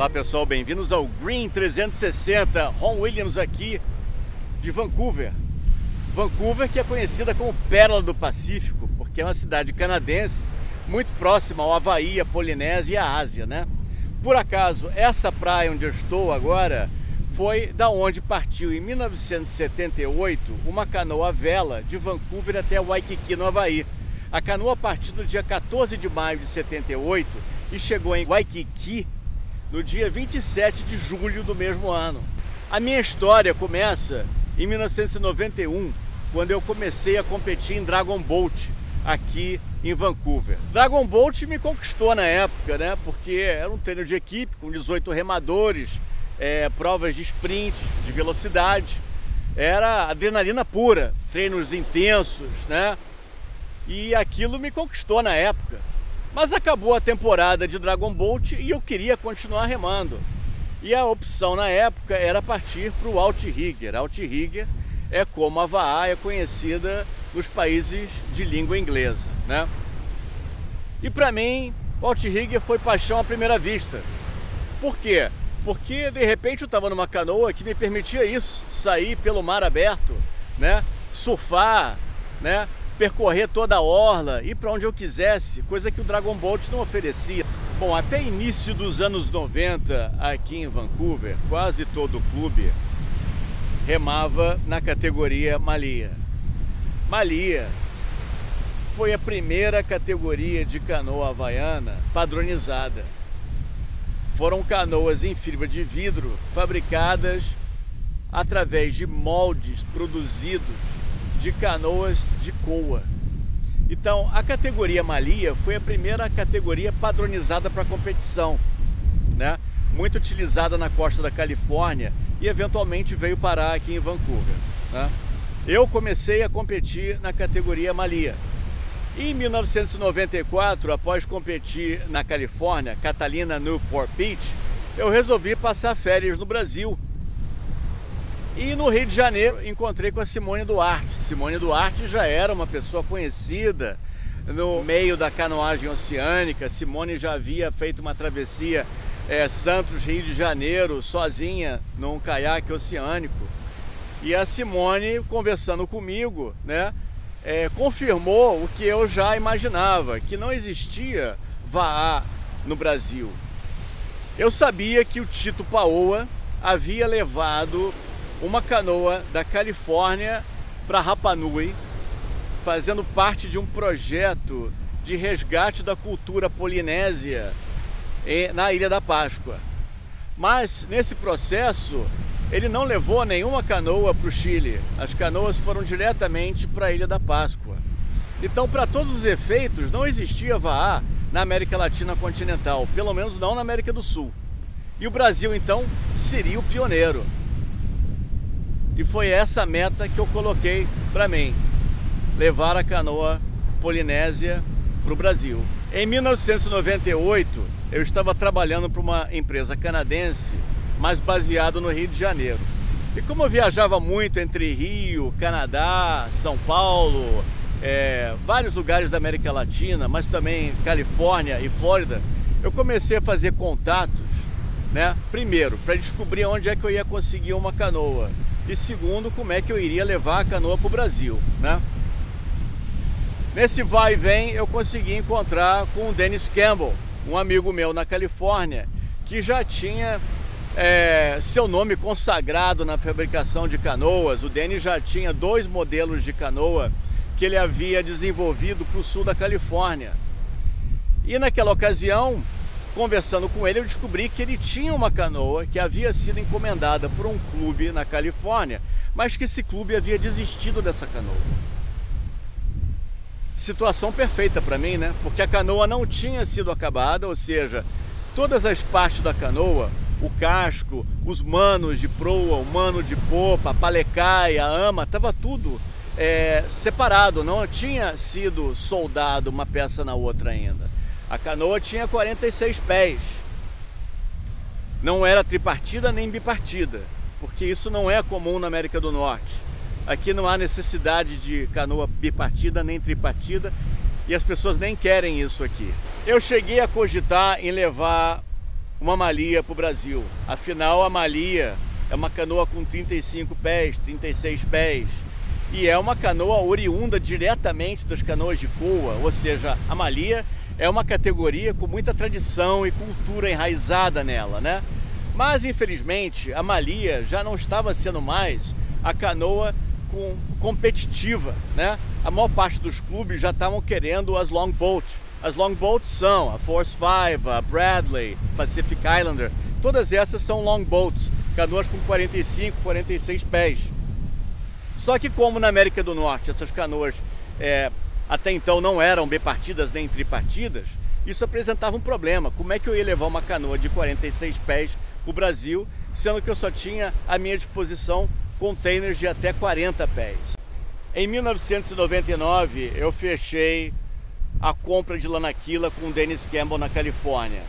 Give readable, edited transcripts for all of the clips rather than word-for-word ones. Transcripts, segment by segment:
Olá pessoal, bem-vindos ao Green 360, Ron Williams aqui de Vancouver. Vancouver, que é conhecida como Pérola do Pacífico, porque é uma cidade canadense muito próxima ao Havaí, a Polinésia e a Ásia, né? Por acaso, essa praia onde eu estou agora foi da onde partiu em 1978 uma canoa à vela de Vancouver até Waikiki, no Havaí. A canoa partiu no dia 14 de maio de 78 e chegou em Waikiki no dia 27 de julho do mesmo ano. A minha história começa em 1991, quando eu comecei a competir em Dragon Boat aqui em Vancouver. Dragon Boat me conquistou na época, né? Porque era um treino de equipe com 18 remadores, provas de sprint, de velocidade. Era adrenalina pura, treinos intensos, né? E aquilo me conquistou na época. Mas acabou a temporada de Dragon Boat e eu queria continuar remando. E a opção na época era partir para o Outrigger. Outrigger é como a VAA é conhecida nos países de língua inglesa, né? E para mim, o Outrigger foi paixão à primeira vista. Por quê? Porque de repente eu estava numa canoa que me permitia isso, sair pelo mar aberto, né? Surfar, né? Percorrer toda a orla, ir para onde eu quisesse, coisa que o Dragon Boat não oferecia. Bom, até início dos anos 90, aqui em Vancouver, quase todo o clube remava na categoria Malia. Malia foi a primeira categoria de canoa havaiana padronizada. Foram canoas em fibra de vidro, fabricadas através de moldes produzidos de canoas de coa. Então, a categoria Malia foi a primeira categoria padronizada para competição, né? Muito utilizada na costa da Califórnia e eventualmente veio parar aqui em Vancouver, né? Eu comecei a competir na categoria Malia. E em 1994, após competir na Califórnia, Catalina Newport Beach, eu resolvi passar férias no Brasil. E no Rio de Janeiro encontrei com a Simone Duarte. Simone Duarte já era uma pessoa conhecida no meio da canoagem oceânica. Simone já havia feito uma travessia Santos-Rio de Janeiro sozinha num caiaque oceânico. E a Simone, conversando comigo, né, confirmou o que eu já imaginava, que não existia VAA no Brasil. Eu sabia que o Tito Paoa havia levado uma canoa da Califórnia para Rapa Nui, fazendo parte de um projeto de resgate da cultura polinésia na Ilha da Páscoa. Mas nesse processo ele não levou nenhuma canoa para o Chile. As canoas foram diretamente para a Ilha da Páscoa. Então, para todos os efeitos, não existia VAA na América Latina continental, pelo menos não na América do Sul. E o Brasil, então, seria o pioneiro. E foi essa a meta que eu coloquei para mim, levar a canoa polinésia para o Brasil. Em 1998, eu estava trabalhando para uma empresa canadense, mas baseado no Rio de Janeiro. E como eu viajava muito entre Rio, Canadá, São Paulo, vários lugares da América Latina, mas também Califórnia e Flórida, eu comecei a fazer contatos, né? Primeiro, para descobrir onde é que eu ia conseguir uma canoa. E segundo, como é que eu iria levar a canoa para o Brasil, né? Nesse vai e vem, eu consegui encontrar com o Dennis Campbell, um amigo meu na Califórnia, que já tinha seu nome consagrado na fabricação de canoas. O Dennis já tinha 2 modelos de canoa que ele havia desenvolvido para o sul da Califórnia. E naquela ocasião, conversando com ele, eu descobri que ele tinha uma canoa que havia sido encomendada por um clube na Califórnia, mas que esse clube havia desistido dessa canoa. Situação perfeita para mim, né? Porque a canoa não tinha sido acabada, ou seja, todas as partes da canoa, o casco, os manos de proa, o mano de popa, a palecaia, a ama, estava tudo separado, não tinha sido soldado uma peça na outra ainda. A canoa tinha 46 pés, não era tripartida nem bipartida, porque isso não é comum na América do Norte. Aqui não há necessidade de canoa bipartida nem tripartida e as pessoas nem querem isso aqui. Eu cheguei a cogitar em levar uma Malia para o Brasil. Afinal, a Malia é uma canoa com 35 pés, 36 pés, e é uma canoa oriunda diretamente das canoas de coa, ou seja, a Malia é uma categoria com muita tradição e cultura enraizada nela, né? Mas, infelizmente, a Malia já não estava sendo mais a canoa competitiva, né? A maior parte dos clubes já estavam querendo as longboats. As longboats são a Force 5, a Bradley, Pacific Islander, todas essas são longboats, canoas com 45, 46 pés. Só que como na América do Norte essas canoas até então não eram bipartidas nem tripartidas, isso apresentava um problema. Como é que eu ia levar uma canoa de 46 pés para o Brasil, sendo que eu só tinha à minha disposição containers de até 40 pés? Em 1999 eu fechei a compra de Lanaquila com o Dennis Campbell na Califórnia.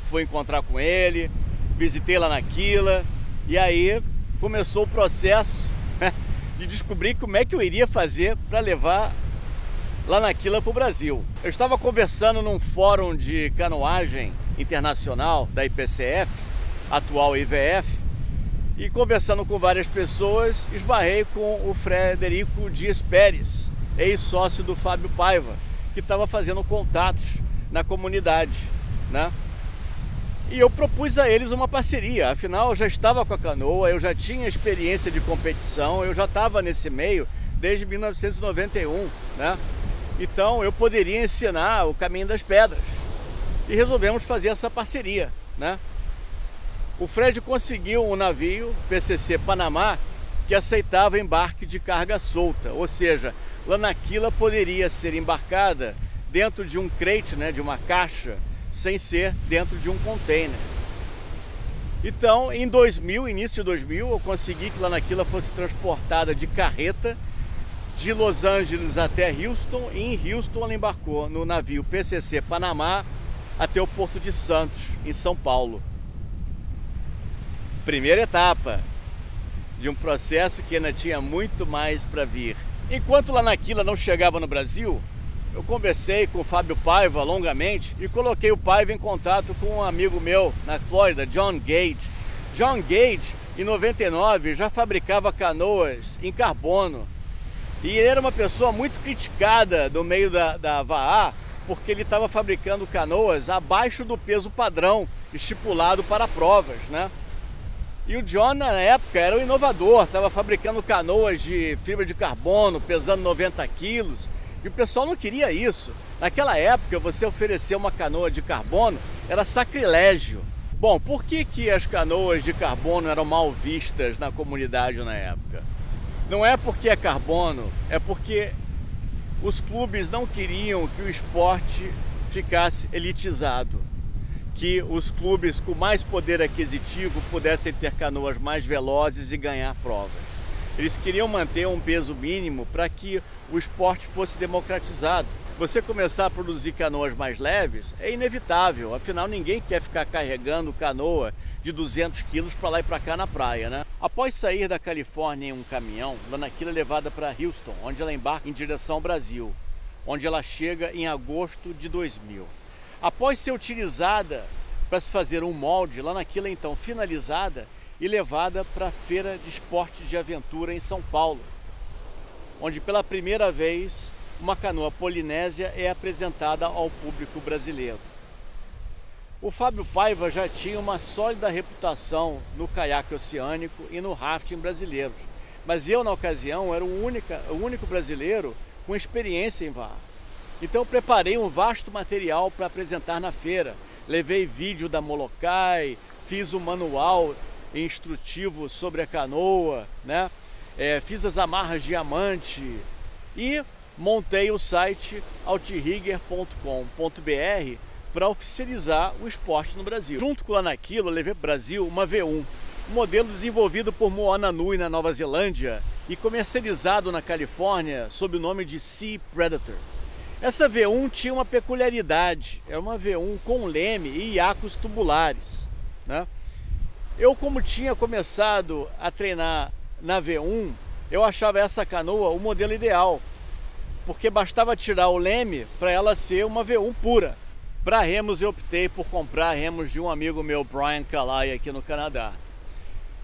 Fui encontrar com ele, visitei Lanaquila e aí começou o processo de descobrir como é que eu iria fazer para levar Lanaquila para o Brasil. Eu estava conversando num fórum de canoagem internacional da IPCF, atual IVF, e conversando com várias pessoas, esbarrei com o Frederico Dias Pérez, ex-sócio do Fábio Paiva, que estava fazendo contatos na comunidade, né? E eu propus a eles uma parceria, afinal eu já estava com a canoa, eu já tinha experiência de competição, eu já estava nesse meio desde 1991, né? Então eu poderia ensinar o caminho das pedras. E resolvemos fazer essa parceria, né? O Fred conseguiu um navio PCC Panamá que aceitava embarque de carga solta, ou seja, Lanaquila poderia ser embarcada dentro de um crate, né, de uma caixa, sem ser dentro de um container. Então, em 2000, início de 2000, eu consegui que Lanaquila fosse transportada de carreta de Los Angeles até Houston, e em Houston ela embarcou no navio PCC Panamá até o Porto de Santos, em São Paulo. Primeira etapa de um processo que ainda tinha muito mais para vir. Enquanto Lanaquila não chegava no Brasil, eu conversei com o Fábio Paiva longamente e coloquei o Paiva em contato com um amigo meu na Flórida, John Gage. John Gage, em 99, já fabricava canoas em carbono. E ele era uma pessoa muito criticada no meio da VAA, porque ele estava fabricando canoas abaixo do peso padrão estipulado para provas, né? E o John, na época, era um inovador, estava fabricando canoas de fibra de carbono, pesando 90 quilos, e o pessoal não queria isso. Naquela época, você oferecer uma canoa de carbono era sacrilégio. Bom, por que as canoas de carbono eram mal vistas na comunidade na época? Não é porque é carbono, é porque os clubes não queriam que o esporte ficasse elitizado, que os clubes com mais poder aquisitivo pudessem ter canoas mais velozes e ganhar provas. Eles queriam manter um peso mínimo para que o esporte fosse democratizado. Você começar a produzir canoas mais leves é inevitável, afinal ninguém quer ficar carregando canoa de 200 quilos para lá e para cá na praia, né? Após sair da Califórnia em um caminhão, Lanaquila é levada para Houston, onde ela embarca em direção ao Brasil, onde ela chega em agosto de 2000. Após ser utilizada para se fazer um molde, Lanaquila é então finalizada e levada para a Feira de Esportes de Aventura em São Paulo, onde pela primeira vez uma canoa polinésia é apresentada ao público brasileiro. O Fábio Paiva já tinha uma sólida reputação no caiaque oceânico e no rafting brasileiros, mas eu na ocasião era o único brasileiro com experiência em VAR. Então eu preparei um vasto material para apresentar na feira. Levei vídeo da Molokai, fiz um manual instrutivo sobre a canoa, né? Fiz as amarras diamante e montei o site outrigger.com.br para oficializar o esporte no Brasil. Junto com o Lanaquila, eu levei para o Brasil uma V1, um modelo desenvolvido por Moana Nui na Nova Zelândia e comercializado na Califórnia sob o nome de Sea Predator. Essa V1 tinha uma peculiaridade, é uma V1 com leme e iacos tubulares, né? Eu, como tinha começado a treinar na V1, eu achava essa canoa o modelo ideal, porque bastava tirar o leme para ela ser uma V1 pura. Para remos eu optei por comprar remos de um amigo meu, Brian Kalai, aqui no Canadá.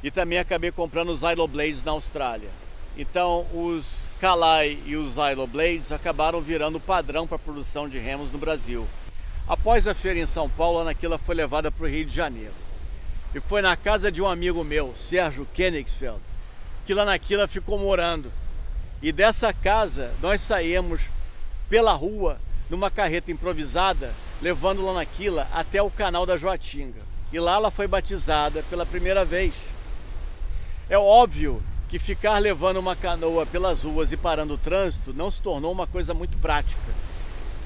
E também acabei comprando os Zylo Blades na Austrália. Então os Kalai e os Zylo Blades acabaram virando padrão para a produção de remos no Brasil. Após a feira em São Paulo, a Lanaquila foi levada para o Rio de Janeiro. E foi na casa de um amigo meu, Sérgio Koenigsfeld, que a Lanaquila ficou morando. E dessa casa nós saímos pela rua numa carreta improvisada, levando a Lanaquila até o canal da Joatinga. E lá ela foi batizada pela primeira vez. É óbvio que ficar levando uma canoa pelas ruas e parando o trânsito não se tornou uma coisa muito prática.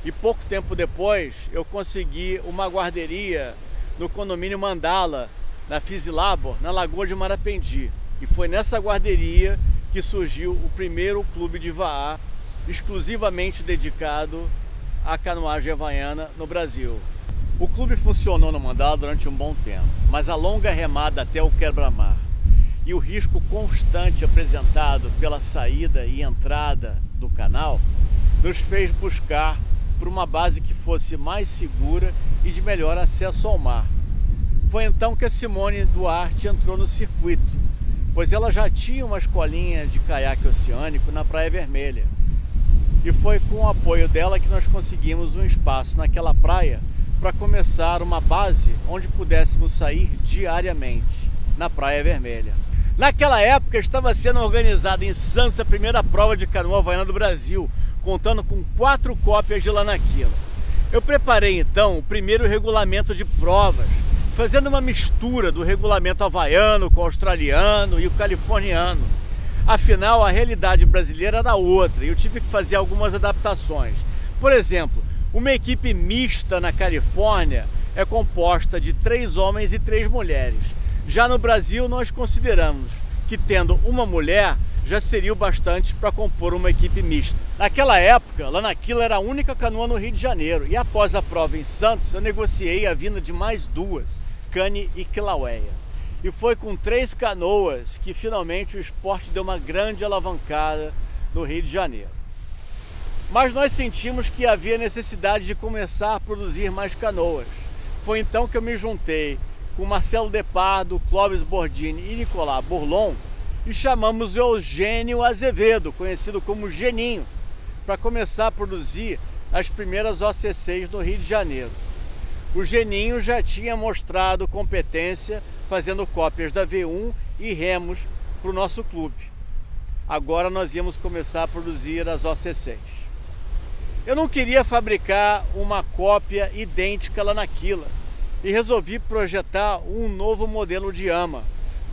E pouco tempo depois eu consegui uma guarderia no condomínio Mandala, na Fisilabor, na Lagoa de Marapendi. E foi nessa guarderia que surgiu o primeiro clube de vaa exclusivamente dedicado à canoagem havaiana no Brasil. O clube funcionou no Mandala durante um bom tempo, mas a longa remada até o quebra-mar e o risco constante apresentado pela saída e entrada do canal nos fez buscar por uma base que fosse mais segura e de melhor acesso ao mar. Foi então que a Simone Duarte entrou no circuito, pois ela já tinha uma escolinha de caiaque oceânico na Praia Vermelha. E foi com o apoio dela que nós conseguimos um espaço naquela praia para começar uma base onde pudéssemos sair diariamente, na Praia Vermelha. Naquela época estava sendo organizada em Santos a primeira prova de canoa havaiana do Brasil, contando com 4 cópias de Lanaquila. Eu preparei então o primeiro regulamento de provas, fazendo uma mistura do regulamento havaiano com o australiano e o californiano. Afinal, a realidade brasileira era outra e eu tive que fazer algumas adaptações. Por exemplo, uma equipe mista na Califórnia é composta de 3 homens e 3 mulheres. Já no Brasil, nós consideramos que tendo uma mulher já seria o bastante para compor uma equipe mista. Naquela época, a Lanaquila era a única canoa no Rio de Janeiro e após a prova em Santos, eu negociei a vinda de mais 2, Cane e Kilauea. E foi com 3 canoas que finalmente o esporte deu uma grande alavancada no Rio de Janeiro. Mas nós sentimos que havia necessidade de começar a produzir mais canoas. Foi então que eu me juntei com Marcelo Depardo, Clóvis Bordini e Nicolás Bourlon e chamamos o Eugênio Azevedo, conhecido como Geninho, para começar a produzir as primeiras OC6 no Rio de Janeiro. O Geninho já tinha mostrado competência fazendo cópias da V1 e remos para o nosso clube. Agora nós íamos começar a produzir as OC6. Eu não queria fabricar uma cópia idêntica à Lanaquila e resolvi projetar um novo modelo de ama,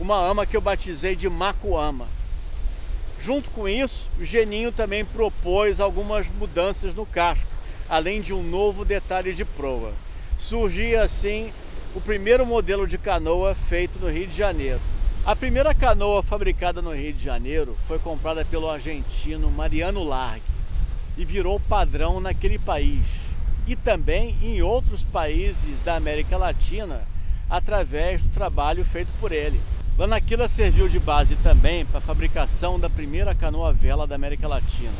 uma ama que eu batizei de Macuama. Junto com isso, o Geninho também propôs algumas mudanças no casco, além de um novo detalhe de proa. Surgia assim o primeiro modelo de canoa feito no Rio de Janeiro. A primeira canoa fabricada no Rio de Janeiro foi comprada pelo argentino Mariano Largue e virou padrão naquele país e também em outros países da América Latina através do trabalho feito por ele. Lanaquila serviu de base também para a fabricação da primeira canoa vela da América Latina,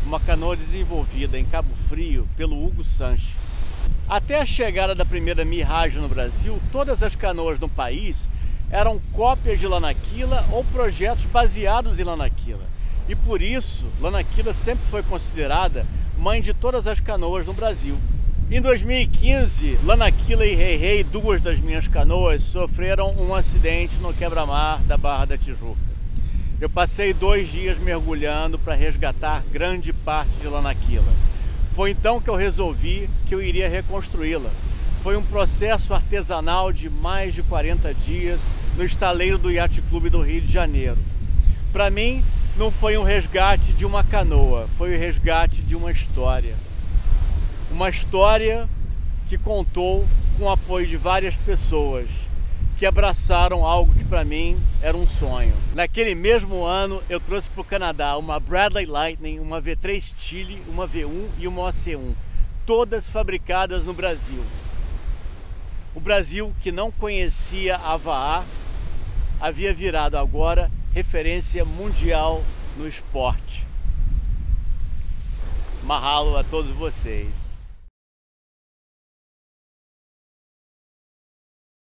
uma canoa desenvolvida em Cabo Frio pelo Hugo Sanches. Até a chegada da primeira Mirage no Brasil, todas as canoas no país eram cópias de Lanaquila ou projetos baseados em Lanaquila. E por isso, Lanaquila sempre foi considerada mãe de todas as canoas no Brasil. Em 2015, Lanaquila e Rei Rei, 2 das minhas canoas, sofreram um acidente no quebra-mar da Barra da Tijuca. Eu passei 2 dias mergulhando para resgatar grande parte de Lanaquila. Foi então que eu resolvi que eu iria reconstruí-la. Foi um processo artesanal de mais de 40 dias no estaleiro do Yacht Clube do Rio de Janeiro. Para mim, não foi um resgate de uma canoa, foi o resgate de uma história. Uma história que contou com o apoio de várias pessoas que abraçaram algo que para mim era um sonho. Naquele mesmo ano eu trouxe para o Canadá uma Bradley Lightning, uma V3 Chile, uma V1 e uma OC1, todas fabricadas no Brasil. O Brasil, que não conhecia a vaa, havia virado agora referência mundial no esporte. Mahalo a todos vocês.